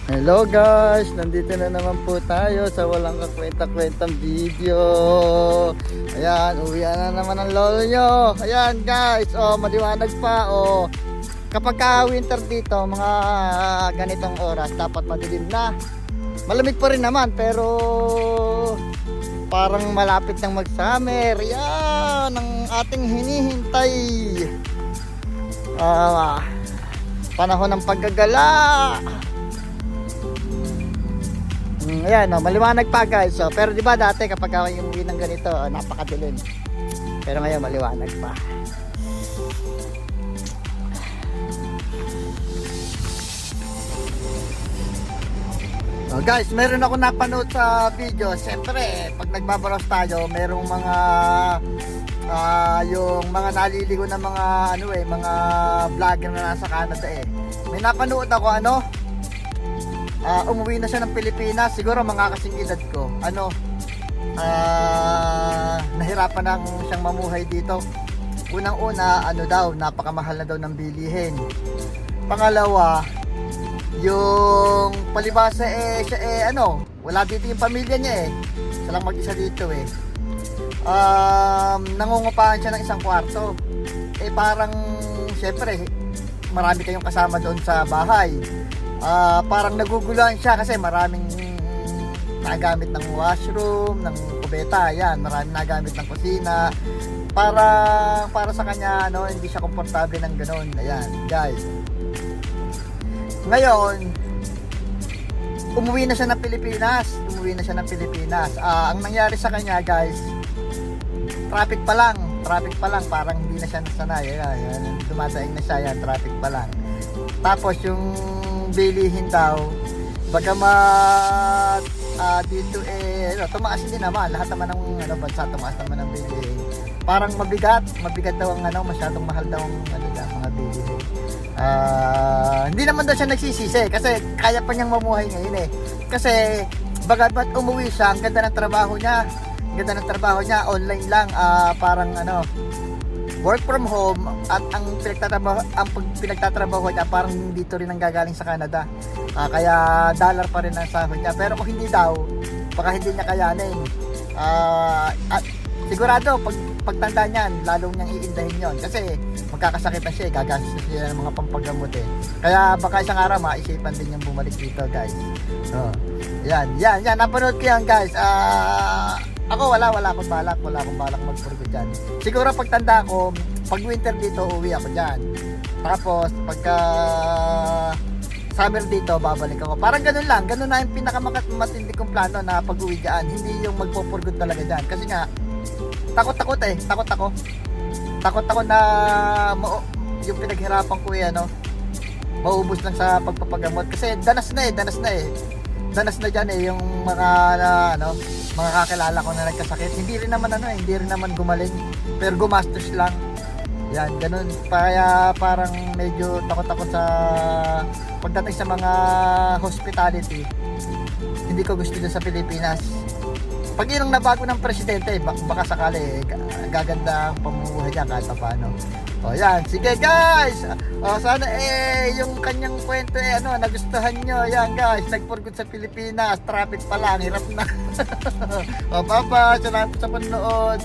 Hello guys, nandito na naman po tayo sa walang kakwenta-kwentang video. Ayan, uwian na naman ang lolo nyo. Ayan guys, maliwanag pa. Kapag ka-winter dito, mga ganitong oras, dapat madilim na. Malamig pa rin naman, pero parang malapit ng mag-summer. Yan, ang ating hinihintay. Panahon ng paggagala. Ayan, maliwanag pa guys. Pero di ba dati kapag ako yung uwi ng ganito, napakadilim. Pero ngayon maliwanag pa. Guys, meron ako napanood sa video. Siyempre, pag nagbabaros tayo, merong mga yung mga naliligo na mga mga vlogger na nasa Canada May napanood ako umuwi na siya ng Pilipinas, siguro mga kasing edad ko. Nahirapan na siyang mamuhay dito. Unang-una, napakamahal na daw ng bilihin. Pangalawa, yung palibasa siya wala dito yung pamilya niya siya lang mag-isa dito nangungupahan siya ng isang kwarto. Parang syempre marami kayong kasama doon sa bahay. Parang naguguluhan siya kasi maraming nagamit ng washroom, ng kubeta, maraming nagamit ng kusina. Para sa kanya hindi siya komportable ng ganoon. Ayan, guys. Ngayon, umuwi na siya ng Pilipinas. Ang nangyari sa kanya, guys, traffic pa lang, parang hindi na siya nasanay. Ayan, dumadaing na siya, traffic pa lang. Tapos yung bilihin daw, bagamat dito tumaas din naman, lahat naman ng bansa tumaas naman ang bilihin. Parang mabigat daw ang masyadong mahal daw ang mga bilihin. Hindi naman daw siya nagsisisi kasi kaya pa niyang mamuhay ngayon Kasi bagamat umuwi siya, ang ganda ng trabaho niya. Online lang, parang work from home, at ang pinagtatrabaho niya parang dito rin ang gagaling sa Canada. Kaya dollar pa rin ang sahod niya. Pero kung hindi daw, baka hindi niya kayanin. At sigurado pagtanda niyan, lalong niyang iindahin yon kasi magkakasakit na siya, gagastos siya ng mga pampagamot Kaya baka isang araw maisipan din niyang bumalik dito, guys. Yan, napanood ko yan, guys. Ako wala akong balak magpurgo dyan. Siguro pagtanda ko, pag winter dito, uwi ako dyan. Tapos pagka summer dito, babalik ako. Parang ganun na yung pinakamatindi kong plano na pag-uwi dyan. Hindi yung magpupurgo talaga dyan. Kasi nga, takot ako na yung pinaghirapan ko maubos lang sa pagpapagamot. Kasi danas na dyan yung mga kakilala ko na nagkasakit. Hindi rin naman gumaling, pero gumastos lang. Yan, ganun. Kaya parang medyo takot sa pagdating sa mga hospitality. Hindi ko gusto dyan sa Pilipinas. Pag yun ang nabago ng presidente, baka sakali gaganda ang pamumuhay niya kahit paano. Yan, sige guys. Sana yung kanyang kwento nagustuhan nyo. Yan guys, nagpurgod sa Pilipinas, traffic pa lang, hirap na. Salamat sa panonood.